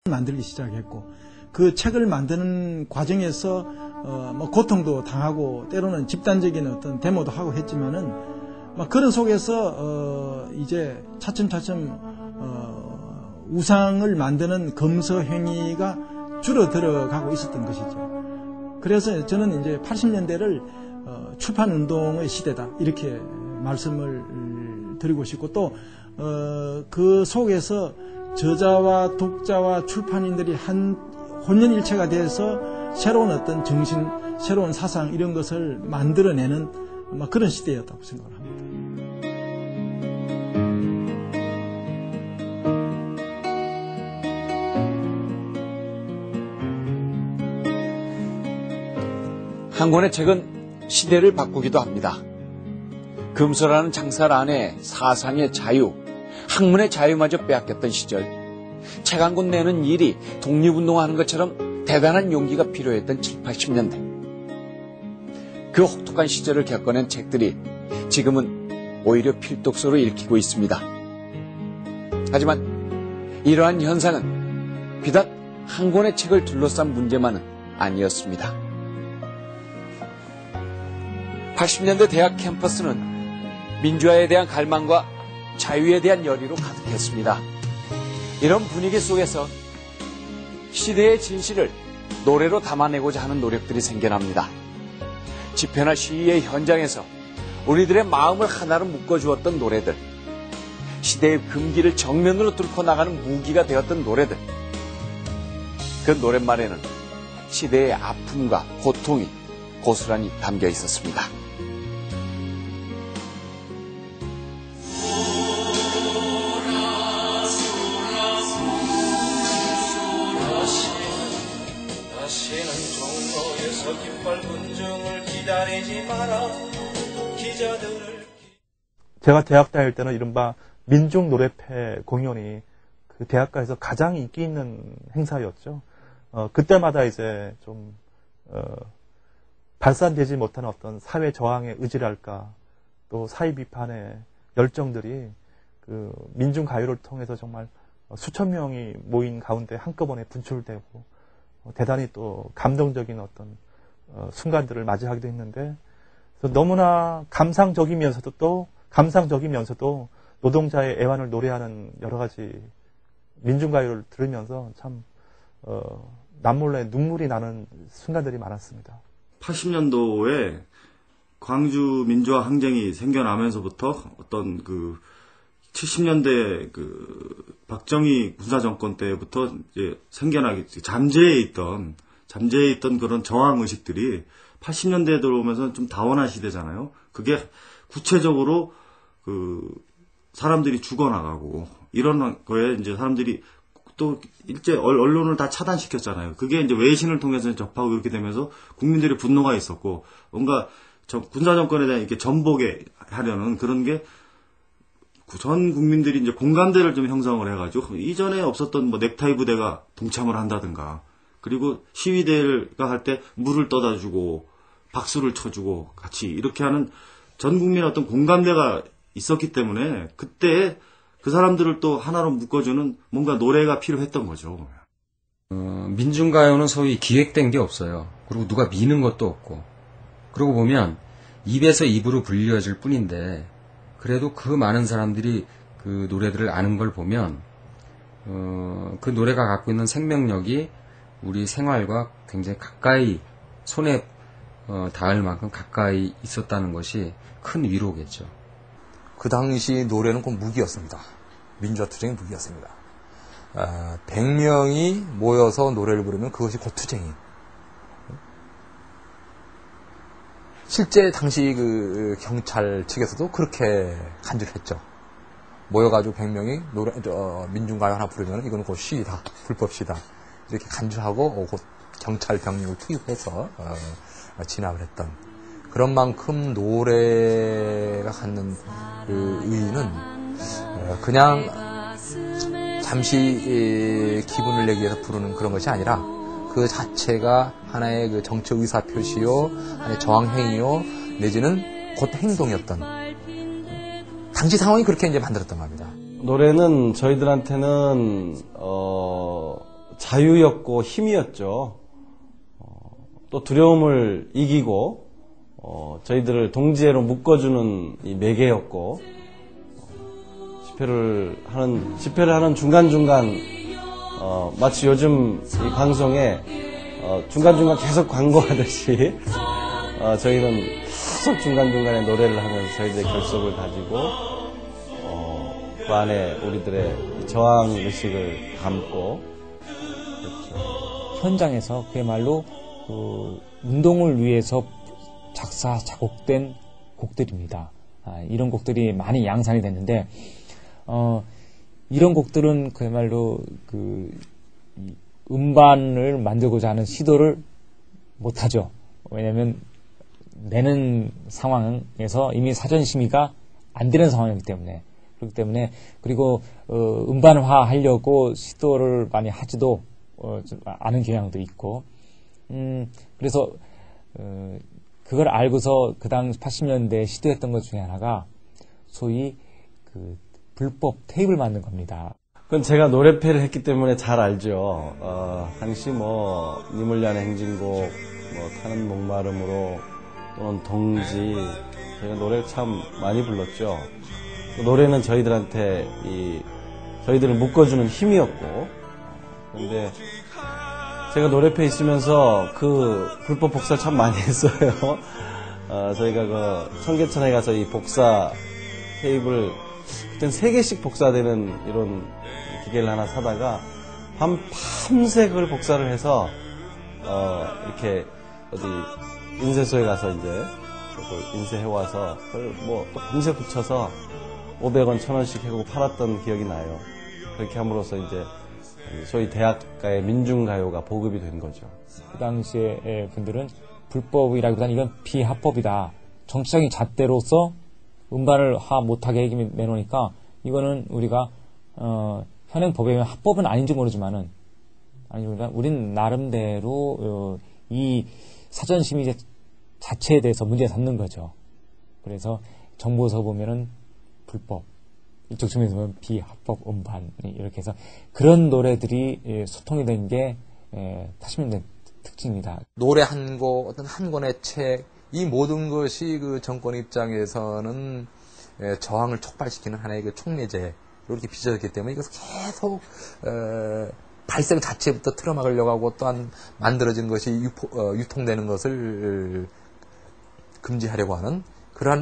만들기 시작했고 그 책을 만드는 과정에서 뭐 고통도 당하고 때로는 집단적인 어떤 데모도 하고 했지만은 막 그런 속에서 이제 차츰차츰 우상을 만드는 검서 행위가 줄어들어가고 있었던 것이죠. 그래서 저는 이제 80년대를 출판 운동의 시대다 이렇게 말씀을 드리고 싶고 또 그 속에서 저자와 독자와 출판인들이 한 혼연일체가 돼서 새로운 어떤 정신, 새로운 사상 이런 것을 만들어내는 그런 시대였다고 생각을 합니다. 한 권의 책은 시대를 바꾸기도 합니다. 금서라는 장살 안에 사상의 자유, 학문의 자유마저 빼앗겼던 시절, 책 한 권 내는 일이 독립운동하는 것처럼 대단한 용기가 필요했던 7, 80년대. 그 혹독한 시절을 겪어낸 책들이 지금은 오히려 필독서로 읽히고 있습니다. 하지만 이러한 현상은 비단 한 권의 책을 둘러싼 문제만은 아니었습니다. 80년대 대학 캠퍼스는 민주화에 대한 갈망과 자유에 대한 열의로 가득했습니다. 이런 분위기 속에서 시대의 진실을 노래로 담아내고자 하는 노력들이 생겨납니다. 집회나 시위의 현장에서 우리들의 마음을 하나로 묶어주었던 노래들, 시대의 금기를 정면으로 뚫고 나가는 무기가 되었던 노래들, 그 노랫말에는 시대의 아픔과 고통이 고스란히 담겨 있었습니다. 제가 대학 다닐 때는 이른바 민중노래패 공연이 그 대학가에서 가장 인기 있는 행사였죠. 그때마다 이제 좀 발산되지 못하는 어떤 사회 저항의 의지랄까 또 사회 비판의 열정들이 그 민중가요를 통해서 정말 수천 명이 모인 가운데 한꺼번에 분출되고 대단히 또 감동적인 어떤 순간들을 맞이하기도 했는데 너무나 감상적이면서도 노동자의 애환을 노래하는 여러 가지 민중가요를 들으면서 참 남몰래 눈물이 나는 순간들이 많았습니다. 80년도에 광주 민주화 항쟁이 생겨나면서부터 어떤 그 70년대 그 박정희 군사정권 때부터 이제 생겨나기 잠재해 있던 그런 저항 의식들이 80년대에 들어오면서 좀 다원화 시대잖아요. 그게 구체적으로 그 사람들이 죽어나가고 이런 거에 이제 사람들이 또 일제 언론을 다 차단시켰잖아요. 그게 이제 외신을 통해서 접하고 이렇게 되면서 국민들의 분노가 있었고 뭔가 군사 정권에 대한 이렇게 전복에 하려는 그런 게 전 국민들이 이제 공감대를 좀 형성을 해가지고 이전에 없었던 뭐 넥타이 부대가 동참을 한다든가 그리고 시위대가 할 때 물을 떠다 주고 박수를 쳐주고 같이 이렇게 하는 전 국민의 어떤 공감대가 있었기 때문에 그때 그 사람들을 또 하나로 묶어주는 뭔가 노래가 필요했던 거죠. 민중가요는 소위 기획된 게 없어요. 그리고 누가 미는 것도 없고. 그러고 보면 입에서 입으로 불려질 뿐인데 그래도 그 많은 사람들이 그 노래들을 아는 걸 보면 그 노래가 갖고 있는 생명력이 우리 생활과 굉장히 가까이 손에 닿을 만큼 가까이 있었다는 것이 큰 위로겠죠. 그 당시 노래는 꼭 무기였습니다. 민주화 투쟁의 무기였습니다. 100명이 모여서 노래를 부르면 그것이 곧 투쟁이. 실제 당시 그 경찰 측에서도 그렇게 간주를 했죠. 모여가지고 100명이 민중가요 하나 부르면 이거는 곧 시위다, 불법 시위다. 이렇게 간주하고 곧 경찰 병력을 투입해서 진압을 했던 그런 만큼 노래가 갖는 그 의의는 그냥 잠시 기분을 내기 위해서 부르는 그런 것이 아니라 그 자체가 하나의 그 정치 의사 표시요, 하나의 저항 행위요, 내지는 곧 행동이었던 당시 상황이 그렇게 이제 만들었던 겁니다. 노래는 저희들한테는 자유였고 힘이었죠. 또 두려움을 이기고 저희들을 동지애로 묶어주는 이 매개였고, 집회를 하는 중간중간 마치 요즘 이 방송에 중간중간 계속 광고하듯이 저희는 계속 중간중간에 노래를 하면서 저희들의 결속을 가지고 그 안에 우리들의 저항 의식을 담고 그렇죠. 현장에서 그야말로 운동을 위해서 작곡된 곡들입니다. 이런 곡들이 많이 양산이 됐는데 이런 곡들은 그야말로 음반을 만들고자 하는 시도를 못하죠. 왜냐하면 내는 상황에서 이미 사전 심의가 안 되는 상황이기 때문에. 그렇기 때문에, 그리고 음반화 하려고 시도를 많이 하지도 않은 경향도 있고, 그래서 그걸 알고서 그 당시 80년대에 시도했던 것 중에 하나가 소위 불법 테이프를 만든 겁니다. 그건 제가 노래패를 했기 때문에 잘 알죠. 당시 님을 위한 행진곡, 타는 목마름으로, 또는 동지, 저희가 노래를 참 많이 불렀죠. 노래는 저희들한테 저희들을 묶어주는 힘이었고, 그런데 제가 노래패 있으면서 불법 복사를 참 많이 했어요. 저희가 청계천에 가서 이 복사 테이프를 그땐 3개씩 복사되는 이런 기계를 하나 사다가 밤새 그걸 복사를 해서 이렇게 어디 인쇄소에 가서 이제 인쇄해와서 그걸 또 밤새 붙여서 500원, 1000원씩 해고 팔았던 기억이 나요. 그렇게 함으로써 이제 소위 대학가의 민중가요가 보급이 된 거죠. 그 당시에 분들은 불법이라기보다는 이건 비합법이다. 정치적인 잣대로서 음반을 못하게 내놓으니까 이거는 우리가 현행 법에 의하면 합법은 아닌지 모르지만은 우리는 나름대로 이 사전 심의 자체에 대해서 문제 삼는 거죠. 그래서 정보서 보면은 불법, 이쪽 측면에서 보면 비합법 음반 이렇게 해서 그런 노래들이 소통이 된 게 80년대 특징입니다. 노래 한 곡, 어떤 한 권의 책, 이 모든 것이 정권 입장에서는 저항을 촉발시키는 하나의 촉매제로 이렇게 빚어졌기 때문에 이것을 계속 발생 자체부터 틀어막으려고 하고 또한 만들어진 것이 유통되는 것을 금지하려고 하는 그러한